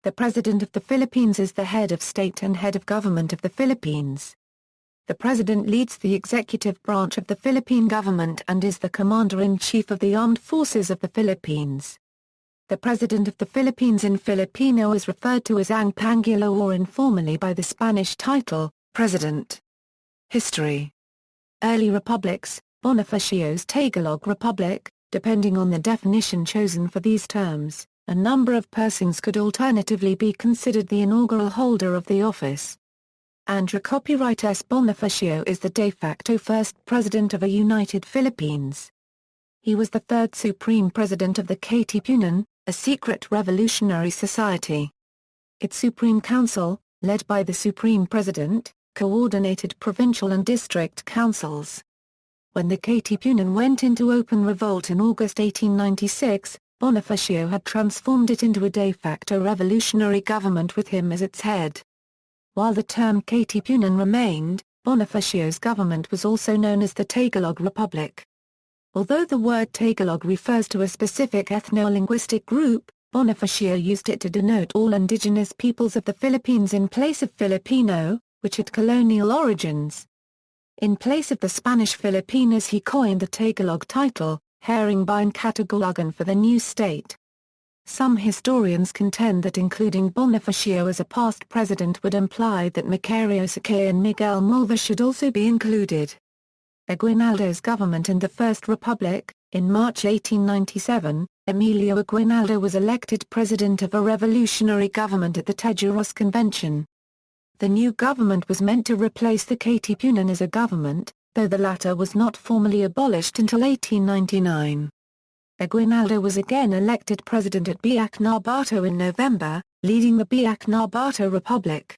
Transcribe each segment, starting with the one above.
The President of the Philippines is the head of state and head of government of the Philippines. The President leads the executive branch of the Philippine government and is the Commander-in-Chief of the Armed Forces of the Philippines. The President of the Philippines in Filipino is referred to as Ang Pangulo or informally by the Spanish title, President. History. Early republics, Bonifacio's Tagalog Republic, depending on the definition chosen for these terms, a number of persons could alternatively be considered the inaugural holder of the office. Andrew Copyright S. Bonifacio is the de facto first president of a united Philippines. He was the third supreme president of the Katipunan, a secret revolutionary society. Its Supreme Council, led by the Supreme President, coordinated provincial and district councils. When the Katipunan went into open revolt in August 1896, Bonifacio had transformed it into a de facto revolutionary government with him as its head. While the term Katipunan remained, Bonifacio's government was also known as the Tagalog Republic. Although the word Tagalog refers to a specific ethno-linguistic group, Bonifacio used it to denote all indigenous peoples of the Philippines in place of Filipino, which had colonial origins. In place of the Spanish Filipinas he coined the Tagalog title, Herringbine Catagulagan for the new state. Some historians contend that including Bonifacio as a past president would imply that Macario Sakay and Miguel Malva should also be included. Aguinaldo's government in the First Republic. In March 1897, Emilio Aguinaldo was elected president of a revolutionary government at the Tejeros Convention. The new government was meant to replace the Katipunan as a government, though the latter was not formally abolished until 1899. Aguinaldo was again elected president at Biak-na-Bato in November, leading the Biak-na-Bato Republic.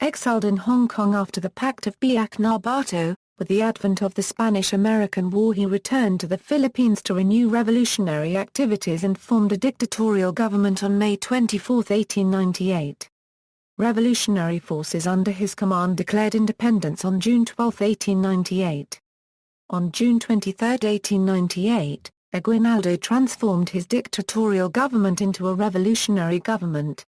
Exiled in Hong Kong after the Pact of Biak-na-Bato, with the advent of the Spanish-American War he returned to the Philippines to renew revolutionary activities and formed a dictatorial government on May 24, 1898. Revolutionary forces under his command declared independence on June 12, 1898. On June 23, 1898, Aguinaldo transformed his dictatorial government into a revolutionary government.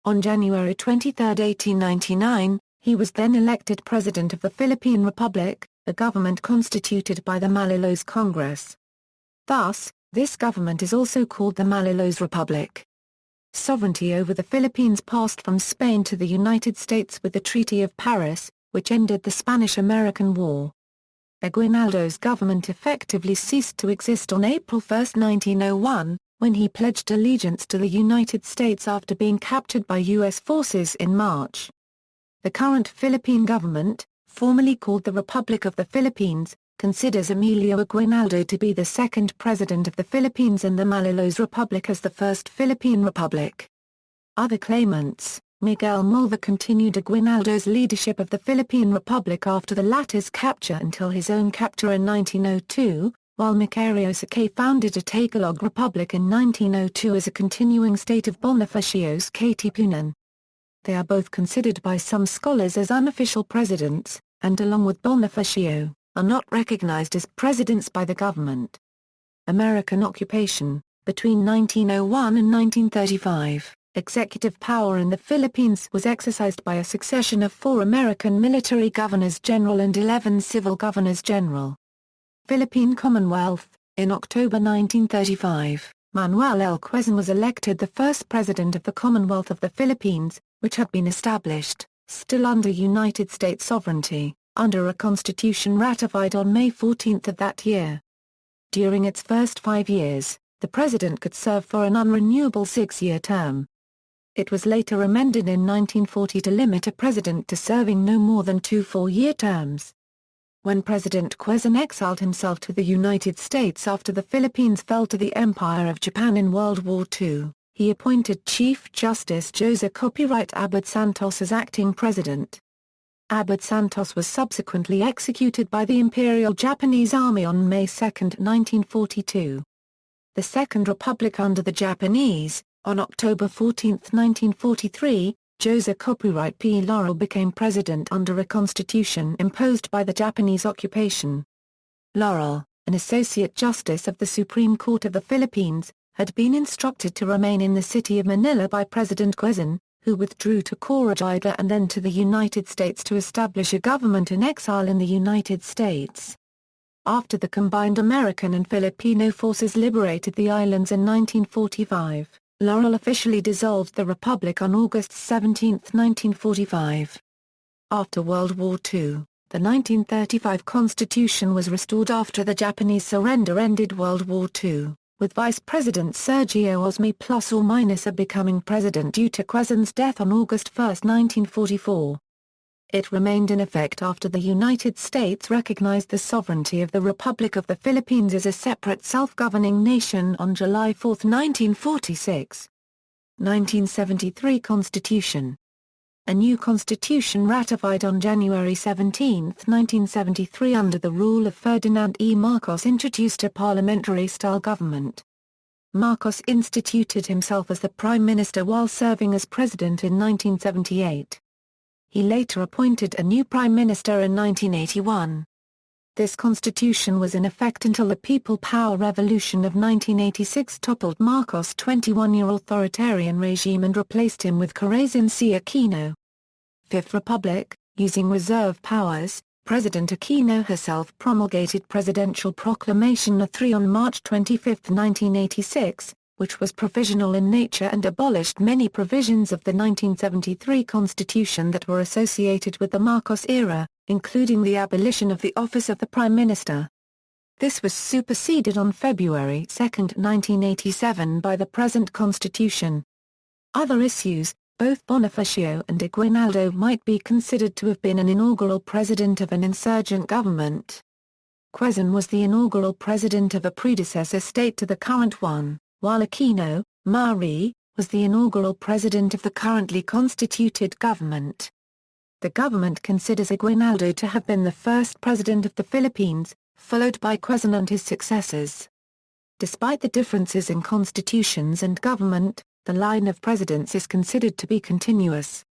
On January 23, 1899, he was then elected President of the Philippine Republic, a government constituted by the Malolos Congress. Thus, this government is also called the Malolos Republic. Sovereignty over the Philippines passed from Spain to the United States with the Treaty of Paris, which ended the Spanish-American War. Aguinaldo's government effectively ceased to exist on April 1, 1901, when he pledged allegiance to the United States after being captured by U.S. forces in March. The current Philippine government, formerly called the Republic of the Philippines, considers Emilio Aguinaldo to be the second president of the Philippines and the Malolos Republic as the first Philippine Republic. Other claimants, Miguel Malva continued Aguinaldo's leadership of the Philippine Republic after the latter's capture until his own capture in 1902, while Macario Sakay founded a Tagalog Republic in 1902 as a continuing state of Bonifacio's Katipunan. They are both considered by some scholars as unofficial presidents, and along with Bonifacio, are not recognized as presidents by the government. American occupation. Between 1901 and 1935, executive power in the Philippines was exercised by a succession of 4 American military governors-general and 11 civil governors-general. Philippine Commonwealth. In October 1935, Manuel L. Quezon was elected the first president of the Commonwealth of the Philippines, which had been established, still under United States sovereignty, under a constitution ratified on May 14 of that year. During its first 5 years, the president could serve for an unrenewable 6-year term. It was later amended in 1940 to limit a president to serving no more than 2 4-year terms. When President Quezon exiled himself to the United States after the Philippines fell to the Empire of Japan in World War II, he appointed Chief Justice Jose Copyright Abad Santos as acting president. Abad Santos was subsequently executed by the Imperial Japanese Army on May 2, 1942. The Second Republic under the Japanese. On October 14, 1943, Jose Copyright P. Laurel became president under a constitution imposed by the Japanese occupation. Laurel, an associate justice of the Supreme Court of the Philippines, had been instructed to remain in the city of Manila by President Quezon, who withdrew to Corregidor and then to the United States to establish a government in exile in the United States. After the combined American and Filipino forces liberated the islands in 1945, Laurel officially dissolved the Republic on August 17, 1945. After World War II, the 1935 Constitution was restored after the Japanese surrender ended World War II, with Vice President Sergio Osme ± becoming president due to Quezon's death on August 1, 1944. It remained in effect after the United States recognized the sovereignty of the Republic of the Philippines as a separate self-governing nation on July 4, 1946. 1973 Constitution. A new constitution ratified on January 17, 1973 under the rule of Ferdinand E. Marcos introduced a parliamentary-style government. Marcos instituted himself as the prime minister while serving as president in 1978. He later appointed a new prime minister in 1981. This constitution was in effect until the People Power Revolution of 1986 toppled Marcos' 21-year authoritarian regime and replaced him with Corazon C. Aquino. Fifth Republic, using reserve powers, President Aquino herself promulgated Presidential Proclamation No. 3 on March 25, 1986, which was provisional in nature and abolished many provisions of the 1973 Constitution that were associated with the Marcos era, including the abolition of the office of the Prime Minister. This was superseded on February 2, 1987 by the present Constitution. Other issues, both Bonifacio and Aguinaldo might be considered to have been an inaugural president of an insurgent government. Quezon was the inaugural president of a predecessor state to the current one, while Aquino, Mari, was the inaugural president of the currently constituted government. The government considers Aguinaldo to have been the first president of the Philippines, followed by Quezon and his successors. Despite the differences in constitutions and government, the line of presidents is considered to be continuous.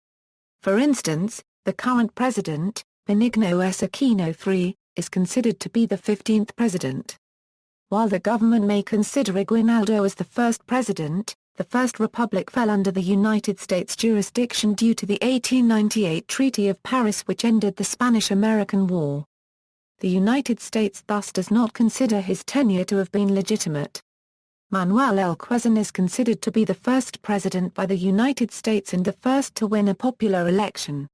For instance, the current president, Benigno S. Aquino III, is considered to be the 15th president. While the government may consider Aguinaldo as the first president, the First Republic fell under the United States jurisdiction due to the 1898 Treaty of Paris which ended the Spanish-American War. The United States thus does not consider his tenure to have been legitimate. Manuel L. Quezon is considered to be the first president by the United States and the first to win a popular election.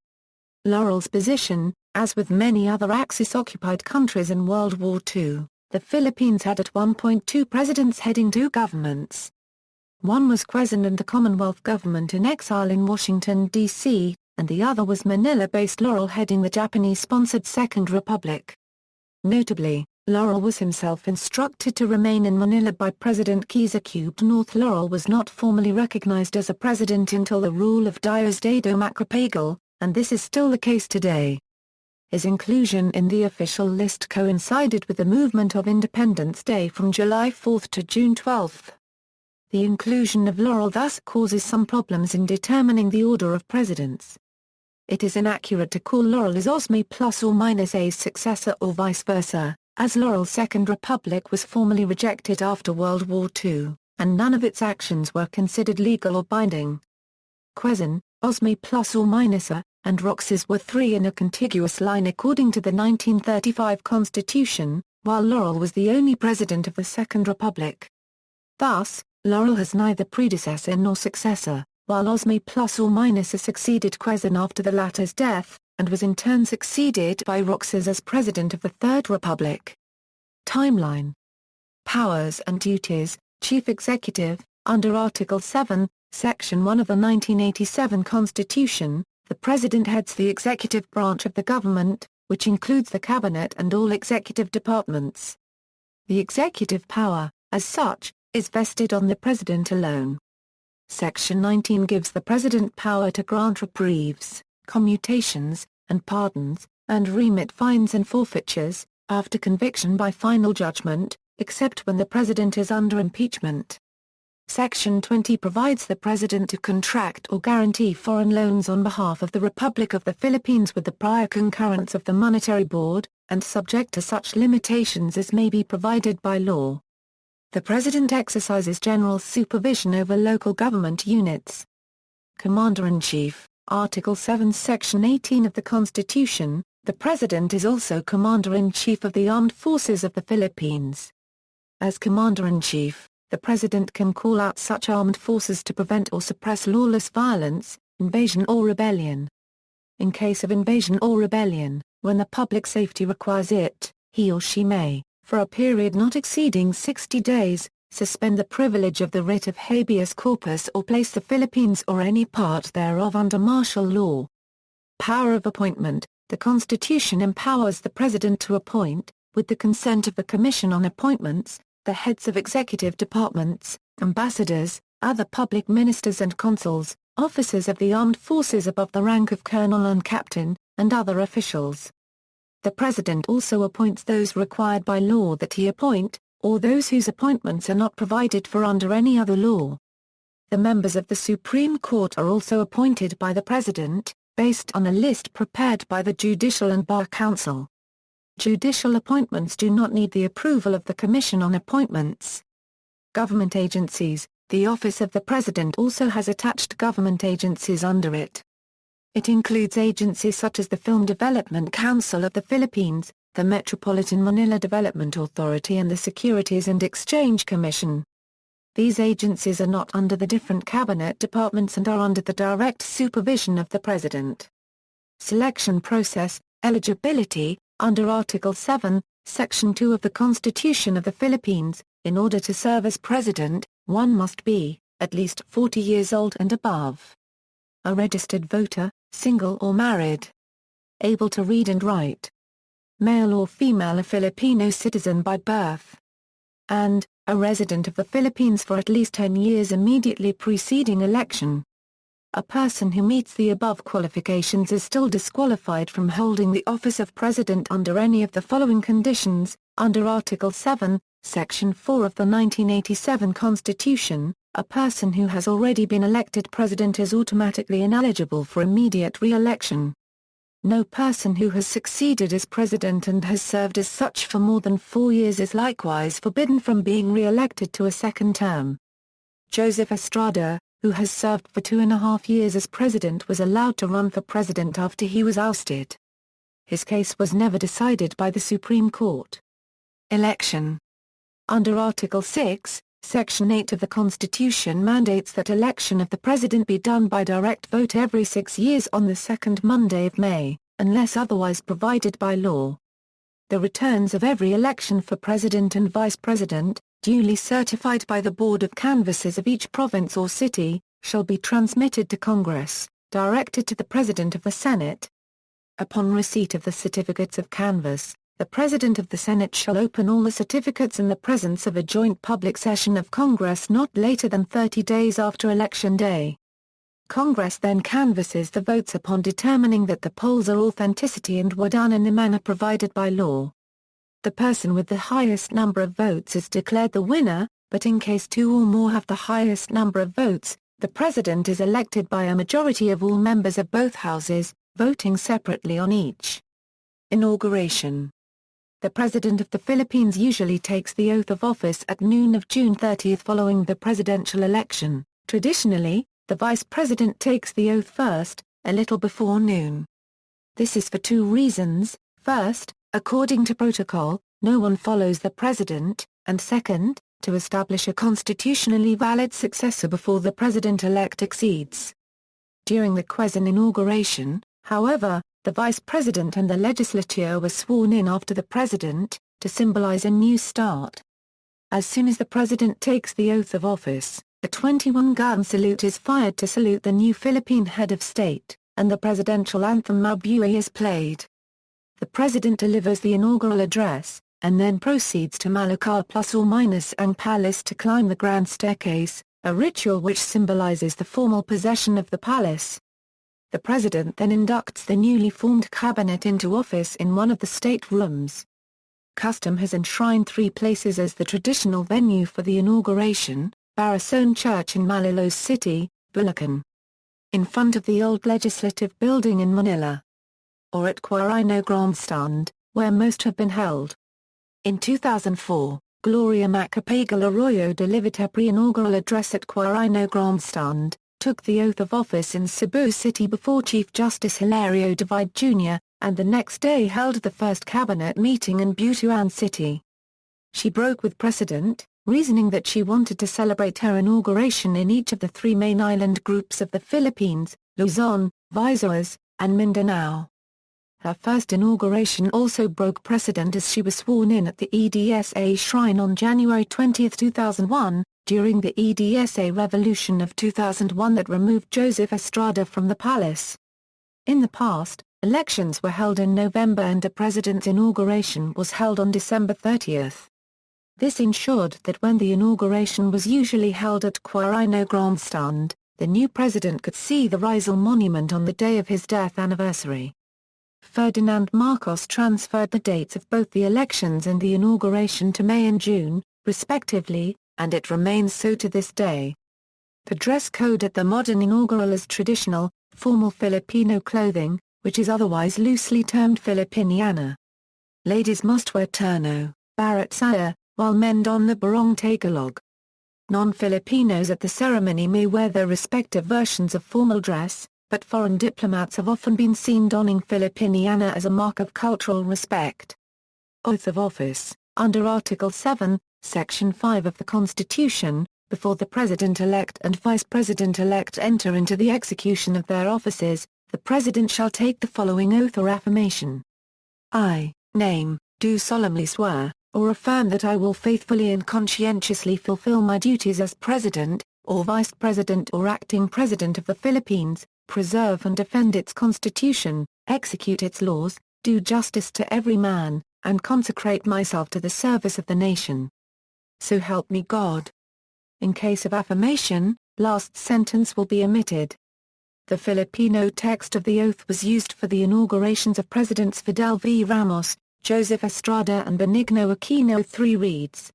Laurel's position, as with many other Axis-occupied countries in World War II, the Philippines had at one point two presidents heading two governments. One was Quezon and the Commonwealth government in exile in Washington, D.C., and the other was Manila-based Laurel heading the Japanese-sponsored Second Republic. Notably, Laurel was himself instructed to remain in Manila by President Quezon. North Laurel was not formally recognized as a president until the rule of Diosdado Macapagal, and this is still the case today. His inclusion in the official list coincided with the movement of Independence Day from July 4 to June 12. The inclusion of Laurel thus causes some problems in determining the order of presidents. It is inaccurate to call Laurel as Osme ±A's successor or vice versa, as Laurel's Second Republic was formally rejected after World War II, and none of its actions were considered legal or binding. Quezon, Osme ±A, and Roxas were three in a contiguous line according to the 1935 Constitution, while Laurel was the only president of the Second Republic. Thus, Laurel has neither predecessor nor successor, while Osme ±A succeeded Quezon after the latter's death, and was in turn succeeded by Roxas as president of the Third Republic. Timeline. Powers and duties. Chief Executive. Under Article 7, Section 1 of the 1987 Constitution, the President heads the executive branch of the government, which includes the Cabinet and all executive departments. The executive power, as such, is vested on the President alone. Section 19 gives the President power to grant reprieves, commutations, and pardons, and remit fines and forfeitures, after conviction by final judgment, except when the President is under impeachment. Section 20 provides the President to contract or guarantee foreign loans on behalf of the Republic of the Philippines with the prior concurrence of the Monetary Board, and subject to such limitations as may be provided by law. The President exercises general supervision over local government units. Commander-in-Chief, Article 7 Section 18 of the Constitution, the President is also Commander-in-Chief of the Armed Forces of the Philippines. As Commander-in-Chief, the President can call out such armed forces to prevent or suppress lawless violence, invasion or rebellion. In case of invasion or rebellion, when the public safety requires it, he or she may, for a period not exceeding 60 days, suspend the privilege of the writ of habeas corpus or place the Philippines or any part thereof under martial law. Power of appointment. The Constitution empowers the President to appoint, with the consent of the Commission on Appointments, the heads of executive departments, ambassadors, other public ministers and consuls, officers of the armed forces above the rank of colonel and captain, and other officials. The President also appoints those required by law that he appoint, or those whose appointments are not provided for under any other law. The members of the Supreme Court are also appointed by the President, based on a list prepared by the Judicial and Bar Council. Judicial appointments do not need the approval of the Commission on Appointments. Government agencies. The Office of the President also has attached government agencies under it. It includes agencies such as the Film Development Council of the Philippines, the Metropolitan Manila Development Authority and the Securities and Exchange Commission. These agencies are not under the different cabinet departments and are under the direct supervision of the President. Selection process, eligibility. Under Article 7, Section 2 of the Constitution of the Philippines, in order to serve as President, one must be, at least 40 years old and above. A registered voter, single or married. Able to read and write. Male or female, a Filipino citizen by birth. And, a resident of the Philippines for at least 10 years immediately preceding election. A person who meets the above qualifications is still disqualified from holding the office of President under any of the following conditions. Under Article 7, Section 4 of the 1987 Constitution, a person who has already been elected President is automatically ineligible for immediate re-election. No person who has succeeded as President and has served as such for more than 4 years is likewise forbidden from being re-elected to a second term. Joseph Estrada, who has served for 2.5 years as President, was allowed to run for President after he was ousted. His case was never decided by the Supreme Court. Election. Under Article 6, Section 8 of the Constitution mandates that election of the President be done by direct vote every 6 years on the second Monday of May, unless otherwise provided by law. The returns of every election for President and Vice President, duly certified by the Board of Canvassers of each province or city, shall be transmitted to Congress, directed to the President of the Senate. Upon receipt of the certificates of canvass, the President of the Senate shall open all the certificates in the presence of a joint public session of Congress not later than 30 days after Election Day. Congress then canvasses the votes upon determining that the polls are authenticity and were done in the manner provided by law. The person with the highest number of votes is declared the winner, but in case two or more have the highest number of votes, the President is elected by a majority of all members of both houses, voting separately on each. Inauguration. The President of the Philippines usually takes the oath of office at noon of June 30 following the presidential election. Traditionally, the Vice President takes the oath first, a little before noon. This is for two reasons: first, according to protocol, no one follows the President, and second, to establish a constitutionally valid successor before the President-elect exceeds. During the Quezon inauguration, however, the Vice President and the legislature were sworn in after the President, to symbolize a new start. As soon as the President takes the oath of office, a 21-gun salute is fired to salute the new Philippine head of state, and the presidential anthem Mabuhay is played. The President delivers the inaugural address, and then proceeds to Malakal ± Ang Palace to climb the grand staircase, a ritual which symbolizes the formal possession of the palace. The President then inducts the newly formed cabinet into office in one of the state rooms. Custom has enshrined three places as the traditional venue for the inauguration: Barason Church in Malolos City, Bulacan, in front of the old Legislative Building in Manila, or at Quirino Grandstand, where most have been held. In 2004, Gloria Macapagal-Arroyo delivered her pre-inaugural address at Quirino Grandstand, took the oath of office in Cebu City before Chief Justice Hilario Divide Jr., and the next day held the first cabinet meeting in Butuan City. She broke with precedent, reasoning that she wanted to celebrate her inauguration in each of the three main island groups of the Philippines, Luzon, Visayas, and Mindanao. Her first inauguration also broke precedent as she was sworn in at the EDSA shrine on January 20, 2001, during the EDSA revolution of 2001 that removed Joseph Estrada from the palace. In the past, elections were held in November and a president's inauguration was held on December 30. This ensured that when the inauguration was usually held at Quirino Grandstand, the new president could see the Rizal Monument on the day of his death anniversary. Ferdinand Marcos transferred the dates of both the elections and the inauguration to May and June, respectively, and it remains so to this day. The dress code at the modern inaugural is traditional, formal Filipino clothing, which is otherwise loosely termed Filipiniana. Ladies must wear terno, barat saya, while men don the barong Tagalog. Non-Filipinos at the ceremony may wear their respective versions of formal dress, but foreign diplomats have often been seen donning Filipiniana as a mark of cultural respect. Oath of office. Under Article 7, Section 5 of the Constitution, before the President-elect and Vice President-elect enter into the execution of their offices, the President shall take the following oath or affirmation. I, name, do solemnly swear, or affirm that I will faithfully and conscientiously fulfill my duties as President, or Vice President or Acting President of the Philippines, preserve and defend its Constitution, execute its laws, do justice to every man, and consecrate myself to the service of the nation. So help me God. In case of affirmation, last sentence will be omitted. The Filipino text of the oath was used for the inaugurations of Presidents Fidel V. Ramos, Joseph Estrada and Benigno Aquino. 3 reads.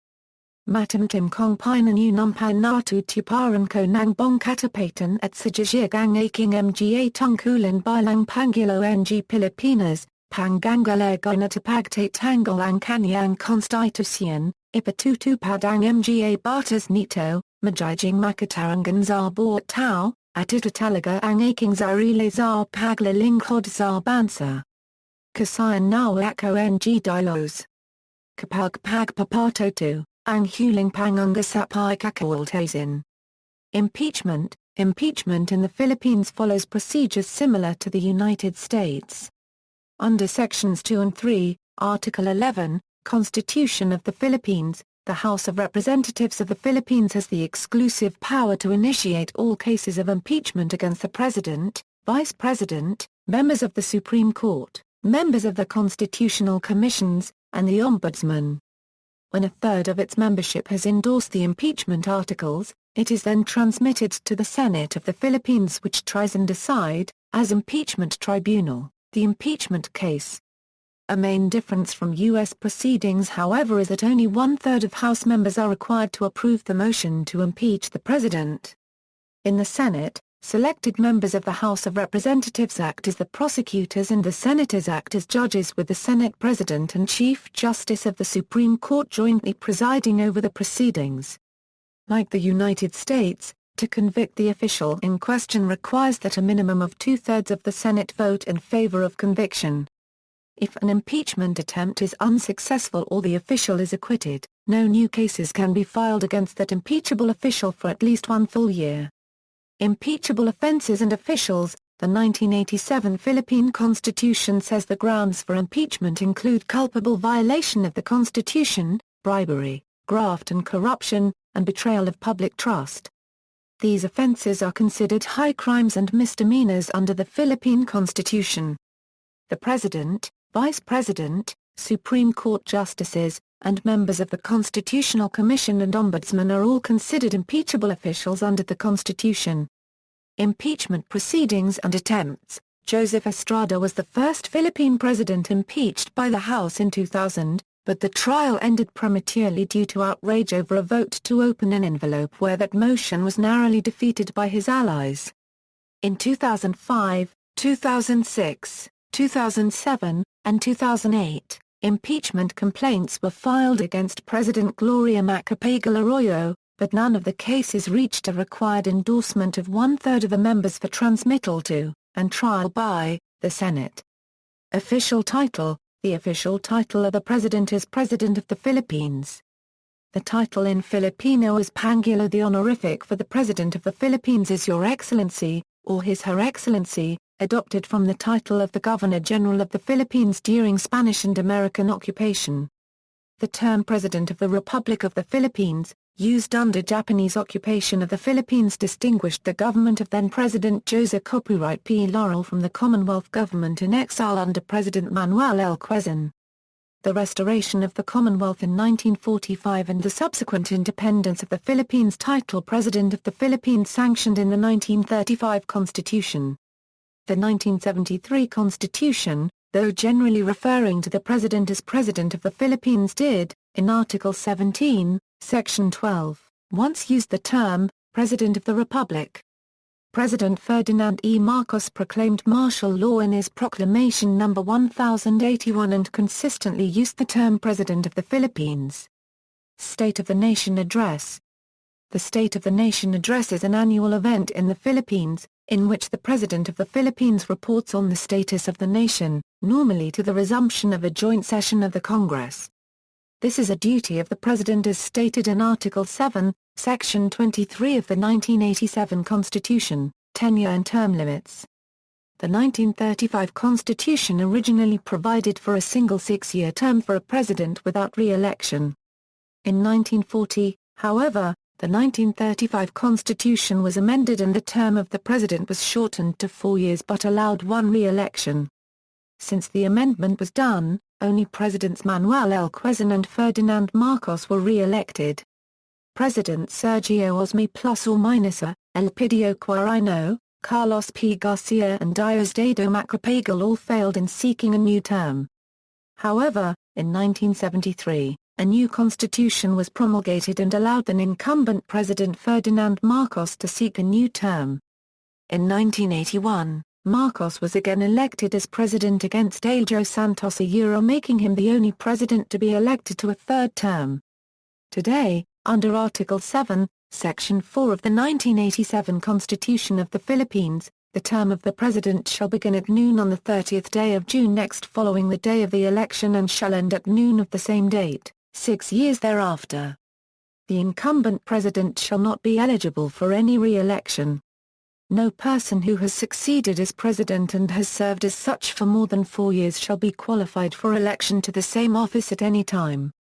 Matamtim kong pinanunumpan natu tuparan ko nang bong katapatan at sajajig ang aking mga tungkulan bilang Pangulo ng Pilipinas, pangangalaga na tapagtate tanggol ang kanyang konstitusyon, ipatutupad ang mga batas nito, magiging makatarangan sa bawat tao, at ito talaga ang aking sarili sa paglalingkod sa bansa. Kasayan nawa ako ng dilos. Kapag pagpapatuto, ang huling pangungasapay kakawaltasin. Impeachment. Impeachment in the Philippines follows procedures similar to the United States. Under Sections 2 and 3, Article 11, Constitution of the Philippines, the House of Representatives of the Philippines has the exclusive power to initiate all cases of impeachment against the President, Vice President, members of the Supreme Court, members of the Constitutional Commissions, and the Ombudsman. When a third of its membership has endorsed the impeachment articles, it is then transmitted to the Senate of the Philippines which tries and decide, as impeachment tribunal, the impeachment case. A main difference from U.S. proceedings however is that only one-third of House members are required to approve the motion to impeach the President. In the Senate, selected members of the House of Representatives act as the prosecutors and the Senators act as judges with the Senate President and Chief Justice of the Supreme Court jointly presiding over the proceedings. Like the United States, to convict the official in question requires that a minimum of two-thirds of the Senate vote in favor of conviction. If an impeachment attempt is unsuccessful or the official is acquitted, no new cases can be filed against that impeachable official for at least 1 full year. Impeachable offenses and officials. The 1987 Philippine Constitution says the grounds for impeachment include culpable violation of the Constitution, bribery, graft and corruption, and betrayal of public trust. These offenses are considered high crimes and misdemeanors under the Philippine Constitution. The President, Vice President, Supreme Court justices, and members of the Constitutional Commission and Ombudsman are all considered impeachable officials under the Constitution. Impeachment proceedings and attempts. Joseph Estrada was the first Philippine president impeached by the House in 2000, but the trial ended prematurely due to outrage over a vote to open an envelope where that motion was narrowly defeated by his allies. In 2005, 2006, 2007, and 2008, Impeachment complaints were filed against President Gloria Macapagal-Arroyo, but none of the cases reached a required endorsement of one-third of the members for transmittal to, and trial by, the Senate. Official title: the official title of the President is President of the Philippines. The title in Filipino is Pangulo. The honorific for the President of the Philippines is Your Excellency, or His/Her Excellency, adopted from the title of the Governor-General of the Philippines during Spanish and American occupation. The term President of the Republic of the Philippines, used under Japanese occupation of the Philippines, distinguished the government of then-President Jose Copyright P. Laurel from the Commonwealth government in exile under President Manuel L. Quezon. The restoration of the Commonwealth in 1945 and the subsequent independence of the Philippines title President of the Philippines sanctioned in the 1935 Constitution. The 1973 Constitution, though generally referring to the President as President of the Philippines, did, in Article 17, Section 12, once used the term, President of the Republic. President Ferdinand E. Marcos proclaimed martial law in his Proclamation No. 1081 and consistently used the term President of the Philippines. State of the Nation Address. The State of the Nation Address is an annual event in the Philippines, in which the President of the Philippines reports on the status of the nation, normally to the resumption of a joint session of the Congress. This is a duty of the President as stated in Article 7, Section 23 of the 1987 Constitution, Tenure and Term Limits. The 1935 Constitution originally provided for a single 6-year term for a president without re-election. In 1940, however, the 1935 Constitution was amended and the term of the president was shortened to 4 years but allowed one re-election. Since the amendment was done, only Presidents Manuel L. Quezon and Ferdinand Marcos were re-elected. President Sergio Osme Elpidio Quirino, Carlos P. Garcia and Diosdado Macapagal all failed in seeking a new term. However, in 1973, a new constitution was promulgated and allowed then incumbent President Ferdinand Marcos to seek a new term. In 1981, Marcos was again elected as president against Aljo Santos, making him the only president to be elected to a third term. Today, under Article 7, Section 4 of the 1987 Constitution of the Philippines, the term of the president shall begin at noon on the 30th day of June next following the day of the election and shall end at noon of the same date, 6 years thereafter. The incumbent president shall not be eligible for any re-election. No person who has succeeded as president and has served as such for more than 4 years shall be qualified for election to the same office at any time.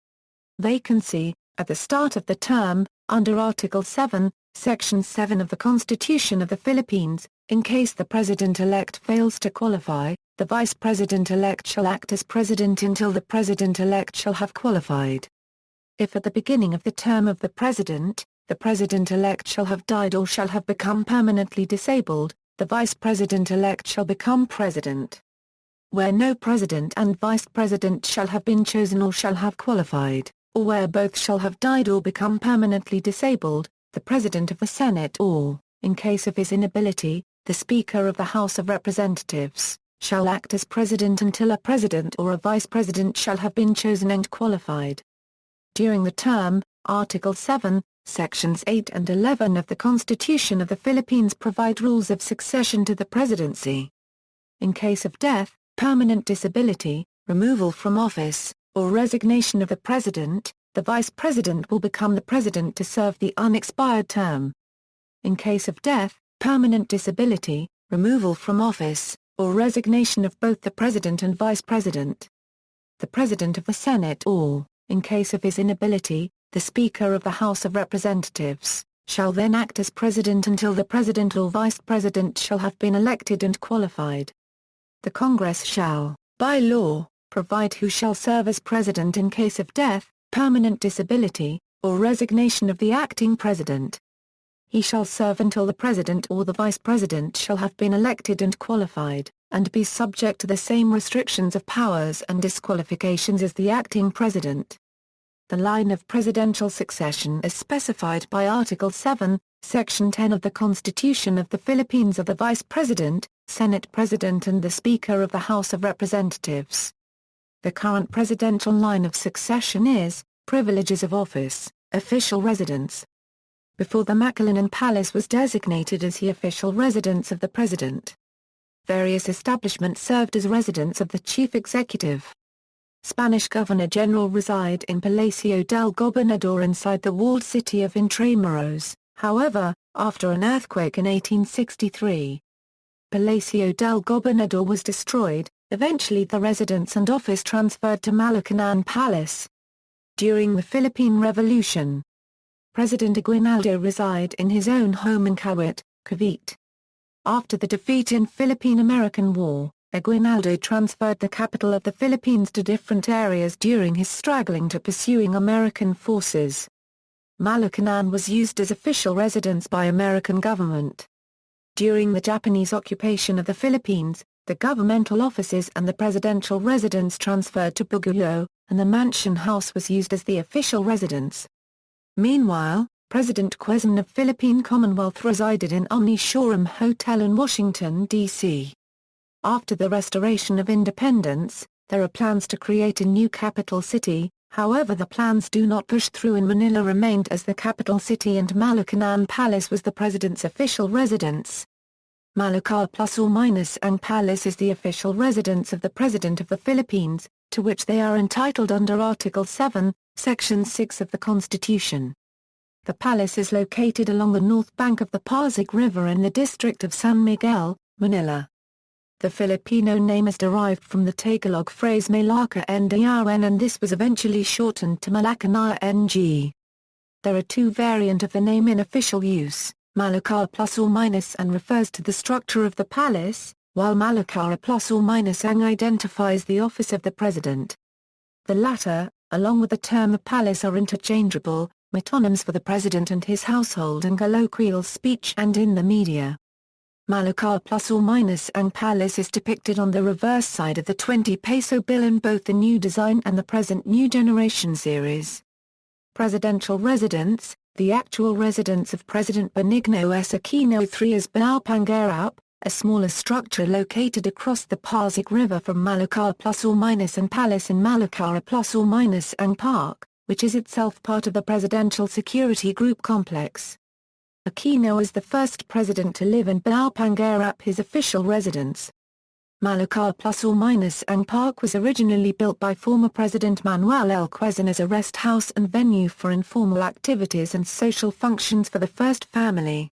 Vacancy, at the start of the term, under Article 7, Section 7 of the Constitution of the Philippines, in case the president-elect fails to qualify, the vice president-elect shall act as president until the president-elect shall have qualified. If at the beginning of the term of the president-elect shall have died or shall have become permanently disabled, the vice president-elect shall become president. Where no president and vice president shall have been chosen or shall have qualified, or where both shall have died or become permanently disabled, the President of the Senate or, in case of his inability, the Speaker of the House of Representatives, shall act as President until a President or a Vice President shall have been chosen and qualified. During the term, Article 7, Sections 8 and 11 of the Constitution of the Philippines provide rules of succession to the presidency. In case of death, permanent disability, removal from office, or resignation of the President, the Vice President will become the President to serve the unexpired term. In case of death, permanent disability, removal from office, or resignation of both the President and Vice President, the President of the Senate or, in case of his inability, the Speaker of the House of Representatives, shall then act as President until the President or Vice President shall have been elected and qualified. The Congress shall, by law, provide who shall serve as President in case of death, permanent disability, or resignation of the acting President. He shall serve until the President or the Vice President shall have been elected and qualified, and be subject to the same restrictions of powers and disqualifications as the acting President. The line of presidential succession is specified by Article 7, Section 10 of the Constitution of the Philippines of the Vice President, Senate President and the Speaker of the House of Representatives. The current presidential line of succession is, privileges of office, official residence. Before the Macallan Palace was designated as the official residence of the president. Various establishments served as residence of the chief executive. Spanish Governor-General reside in Palacio del Gobernador inside the walled city of Intramuros, however, after an earthquake in 1863. Palacio del Gobernador was destroyed, eventually the residence and office transferred to Malacañang Palace. During the Philippine Revolution, President Aguinaldo reside in his own home in Kawit, Cavite. After the defeat in Philippine-American War, Aguinaldo transferred the capital of the Philippines to different areas during his straggling to pursuing American forces. Malacañang was used as official residence by American government. During the Japanese occupation of the Philippines, the governmental offices and the presidential residence transferred to Baguio, and the Mansion House was used as the official residence. Meanwhile, President Quezon of Philippine Commonwealth resided in Omni Shoreham Hotel in Washington, D.C. After the restoration of independence, there are plans to create a new capital city, however the plans do not push through and Manila remained as the capital city and Malacañang Palace was the president's official residence. Malacañang Palace is the official residence of the President of the Philippines, to which they are entitled under Article 7, Section 6 of the Constitution. The palace is located along the north bank of the Pasig River in the district of San Miguel, Manila. The Filipino name is derived from the Tagalog phrase Malaka-Ndayan and this was eventually shortened to Malacañang. There are two variants of the name in official use, Malaka + and refers to the structure of the palace, while Malacara + Ang identifies the office of the president. The latter, along with the term the palace are interchangeable, metonyms for the president and his household in colloquial speech and in the media. Malacañang Ang Palace is depicted on the reverse side of the 20-peso bill in both the New Design and the present New Generation series. Presidential residence, the actual residence of President Benigno S. Aquino III is Baal Pangarap, a smaller structure located across the Pasig River from Malacañang and Palace in Malacara + Ang Park, which is itself part of the Presidential Security Group complex. Aquino is the first president to live in Baal Pangarap, his official residence. Malacara + Ang Park was originally built by former President Manuel L. Quezon as a rest house and venue for informal activities and social functions for the first family.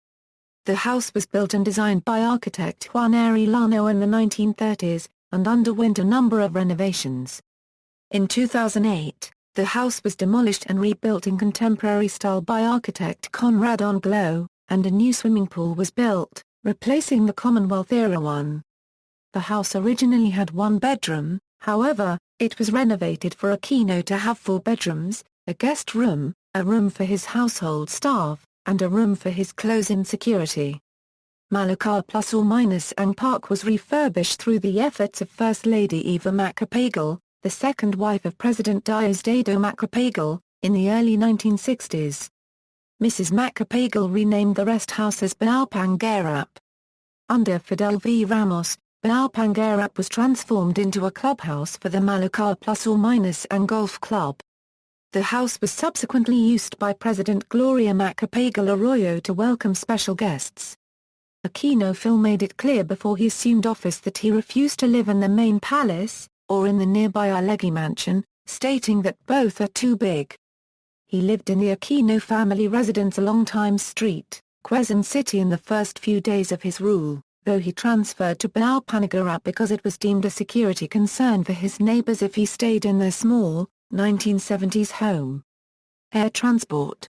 The house was built and designed by architect Juan Arellano in the 1930s, and underwent a number of renovations. In 2008, the house was demolished and rebuilt in contemporary style by architect Conrad Onglo, and a new swimming pool was built, replacing the Commonwealth-era one. The house originally had one bedroom, however, it was renovated for Aquino to have 4 bedrooms, a guest room, a room for his household staff, and a room for his close-in security. Malacara + Ang Park was refurbished through the efforts of First Lady Eva Macapagal, the second wife of President Diosdado Macapagal, in the early 1960s. Mrs. Macapagal renamed the rest house as Baal Pangarap. Under Fidel V. Ramos, Baal Pangarap was transformed into a clubhouse for the Malacara + Ang Golf Club. The house was subsequently used by President Gloria Macapagal Arroyo to welcome special guests. Aquino Phil made it clear before he assumed office that he refused to live in the main palace, or in the nearby Arlegui mansion, stating that both are too big. He lived in the Aquino family residence along Times Street, Quezon City in the first few days of his rule, though he transferred to Baal Pangarap because it was deemed a security concern for his neighbors if he stayed in their small, 1970s home. Air transport.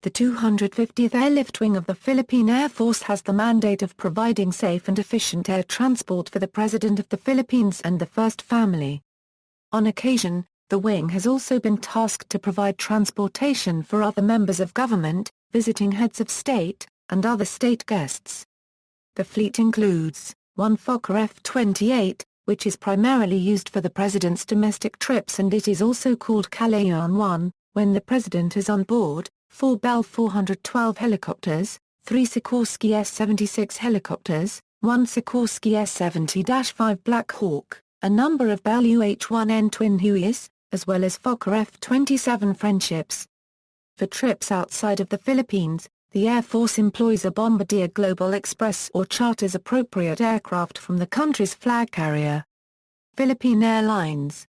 The 250th Airlift Wing of the Philippine Air Force has the mandate of providing safe and efficient air transport for the President of the Philippines and the First Family. On occasion, the wing has also been tasked to provide transportation for other members of government, visiting heads of state, and other state guests. The fleet includes, 1 Fokker F-28, which is primarily used for the President's domestic trips and it is also called Kalayaan 1, when the President is on board, 4 Bell 412 helicopters, 3 Sikorsky S-76 helicopters, 1 Sikorsky S-70-5 Black Hawk, a number of Bell UH-1N twin Hueys, as well as Fokker F-27 Friendships. For trips outside of the Philippines, the Air Force employs a Bombardier Global Express or charters appropriate aircraft from the country's flag carrier. Philippine Airlines.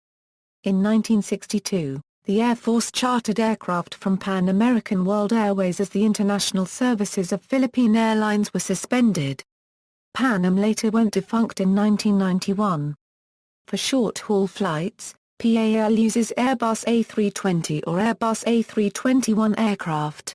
In 1962, the Air Force chartered aircraft from Pan American World Airways as the international services of Philippine Airlines were suspended. Pan Am later went defunct in 1991. For short-haul flights, PAL uses Airbus A320 or Airbus A321 aircraft.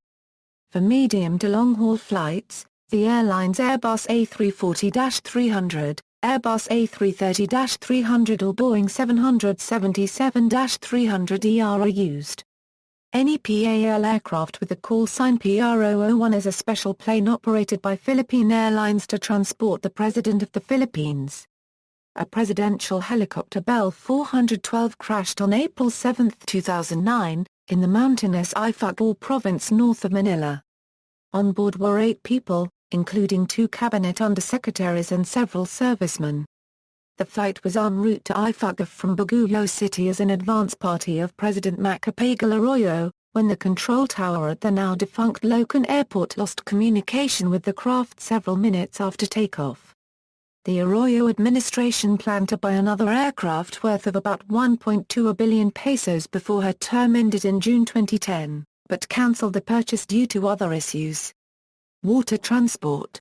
For medium to long-haul flights, the airline's Airbus A340-300, Airbus A330-300 or Boeing 777-300ER are used. Any PAL aircraft with the call sign PR001 is a special plane operated by Philippine Airlines to transport the President of the Philippines. A presidential helicopter Bell 412 crashed on April 7, 2009, in the mountainous Ifugao province north of Manila. On board were 8 people, including 2 cabinet undersecretaries and several servicemen. The flight was en route to Ifugao from Baguio City as an advance party of President Macapagal Arroyo, when the control tower at the now-defunct Locan Airport lost communication with the craft several minutes after takeoff. The Arroyo administration planned to buy another aircraft worth of about 1.2 billion pesos before her term ended in June 2010, but cancelled the purchase due to other issues. Water transport.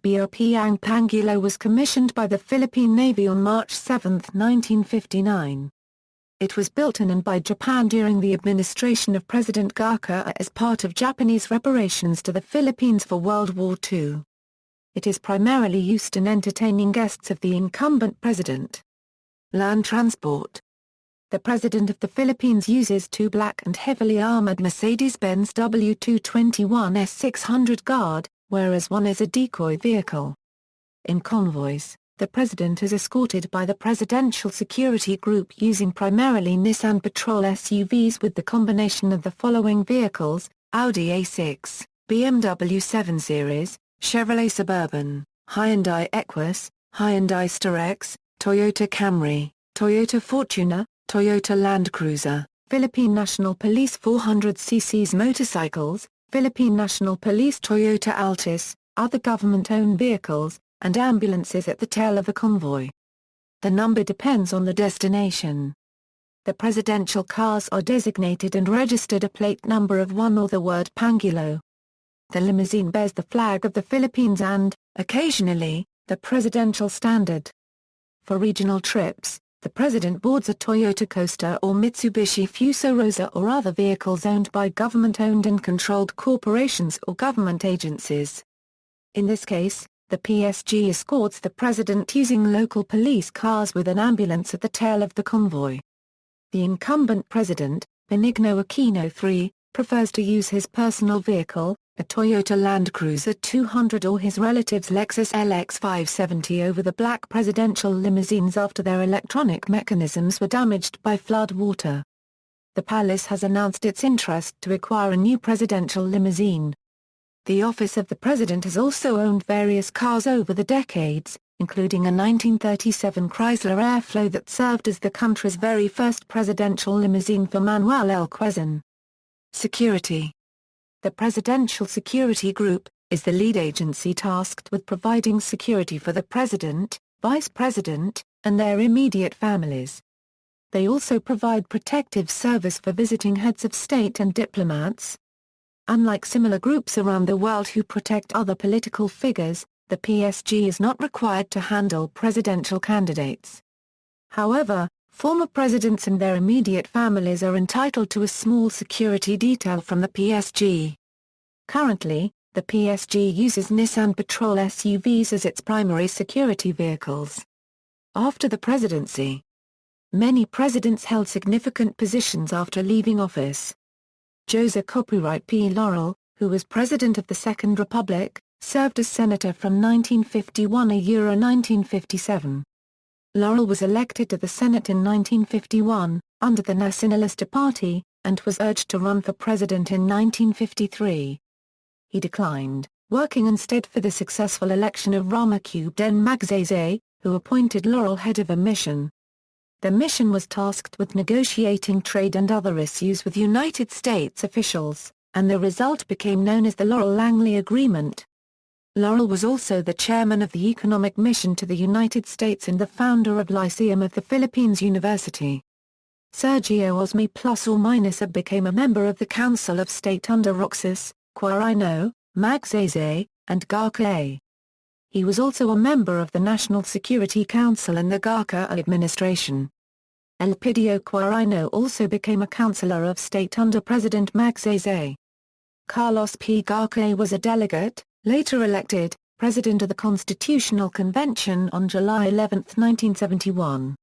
BRP Ang Pangulo was commissioned by the Philippine Navy on March 7, 1959. It was built in and by Japan during the administration of President Gaka as part of Japanese reparations to the Philippines for World War II. It is primarily used in entertaining guests of the incumbent president. Land transport. The President of the Philippines uses 2 black and heavily armored Mercedes-Benz W221S600 Guard, whereas one is a decoy vehicle. In convoys, the President is escorted by the Presidential Security Group using primarily Nissan Patrol SUVs with the combination of the following vehicles: Audi A6, BMW 7 Series, Chevrolet Suburban, Hyundai Equus, Hyundai Starex, Toyota Camry, Toyota Fortuner, Toyota Land Cruiser, Philippine National Police 400cc motorcycles, Philippine National Police Toyota Altis, other government-owned vehicles, and ambulances at the tail of the convoy. The number depends on the destination. The presidential cars are designated and registered a plate number of 1 or the word Pangulo. The limousine bears the flag of the Philippines and, occasionally, the presidential standard. For regional trips, the President boards a Toyota Coaster or Mitsubishi Fuso Rosa or other vehicles owned by government-owned and controlled corporations or government agencies. In this case, the PSG escorts the President using local police cars with an ambulance at the tail of the convoy. The incumbent President, Benigno Aquino III, prefers to use his personal vehicle, a Toyota Land Cruiser 200 or his relative's Lexus LX 570 over the black presidential limousines after their electronic mechanisms were damaged by flood water. The palace has announced its interest to acquire a new presidential limousine. The office of the president has also owned various cars over the decades, including a 1937 Chrysler Airflow that served as the country's very first presidential limousine for Manuel L. Quezon. Security. The Presidential Security Group is the lead agency tasked with providing security for the President, Vice President, and their immediate families. They also provide protective service for visiting heads of state and diplomats. Unlike similar groups around the world who protect other political figures, the PSG is not required to handle presidential candidates. However, former presidents and their immediate families are entitled to a small security detail from the PSG. Currently, the PSG uses Nissan Patrol SUVs as its primary security vehicles. After the presidency, many presidents held significant positions after leaving office. José Copyright P. Laurel, who was president of the Second Republic, served as senator from 1951 to 1957. Laurel was elected to the Senate in 1951, under the Nacionalista Party, and was urged to run for president in 1953. He declined, working instead for the successful election of Romuald den Magsaysay, who appointed Laurel head of a mission. The mission was tasked with negotiating trade and other issues with United States officials, and the result became known as the Laurel-Langley Agreement. Laurel was also the chairman of the Economic Mission to the United States and the founder of Lyceum of the Philippines University. Sergio Osme became a member of the Council of State under Roxas, Quirino, Magsaysay, and Garca. He was also a member of the National Security Council and the Garca administration. Elpidio Quirino also became a Councilor of State under President Magsaysay. Carlos P. Garca was a delegate, later elected, President of the Constitutional Convention on July 11, 1971.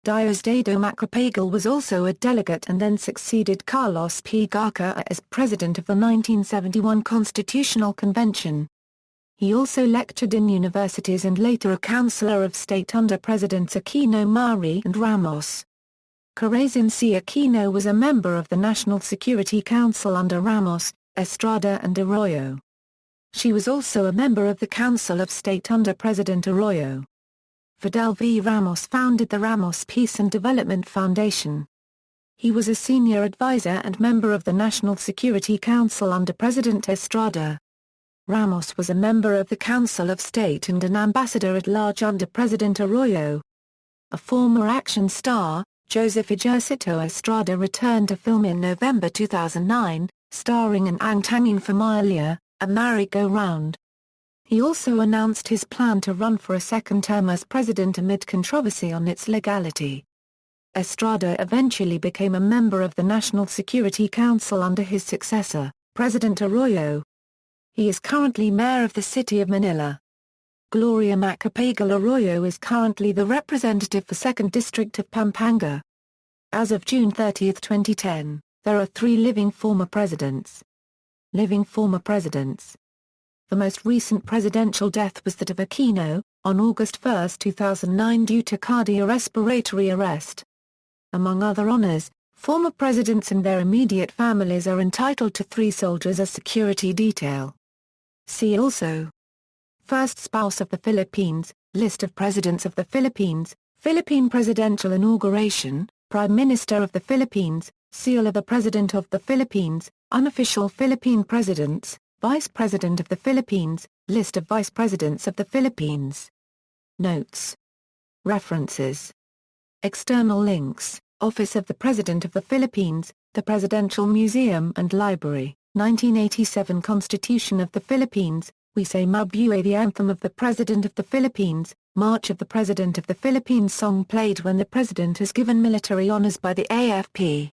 Diosdado Macapagal was also a delegate and then succeeded Carlos P. Garca as President of the 1971 Constitutional Convention. He also lectured in universities and later a Councilor of State under Presidents Aquino Mari and Ramos. Corazon C. Aquino was a member of the National Security Council under Ramos, Estrada and Arroyo. She was also a member of the Council of State under President Arroyo. Fidel V. Ramos founded the Ramos Peace and Development Foundation. He was a senior advisor and member of the National Security Council under President Estrada. Ramos was a member of the Council of State and an ambassador-at-large under President Arroyo. A former action star, Joseph Ejercito Estrada returned to film in November 2009, starring in Ang Pangulo, A Merry-Go-Round. He also announced his plan to run for a second term as president amid controversy on its legality. Estrada eventually became a member of the National Security Council under his successor, President Arroyo. He is currently mayor of the city of Manila. Gloria Macapagal Arroyo is currently the representative for 2nd District of Pampanga. As of June 30, 2010, there are 3 living former presidents. Living former presidents. The most recent presidential death was that of Aquino, on August 1, 2009 due to cardiorespiratory arrest. Among other honors, former presidents and their immediate families are entitled to 3 soldiers as security detail. See also: First spouse of the Philippines, List of presidents of the Philippines, Philippine presidential inauguration, Prime Minister of the Philippines, Seal of the President of the Philippines, Unofficial Philippine presidents, Vice President of the Philippines, List of Vice Presidents of the Philippines. Notes. References. External links: Office of the President of the Philippines, The Presidential Museum and Library, 1987 Constitution of the Philippines, We Say Mabuhay, the Anthem of the President of the Philippines, March of the President of the Philippines, song played when the President is given military honors by the AFP.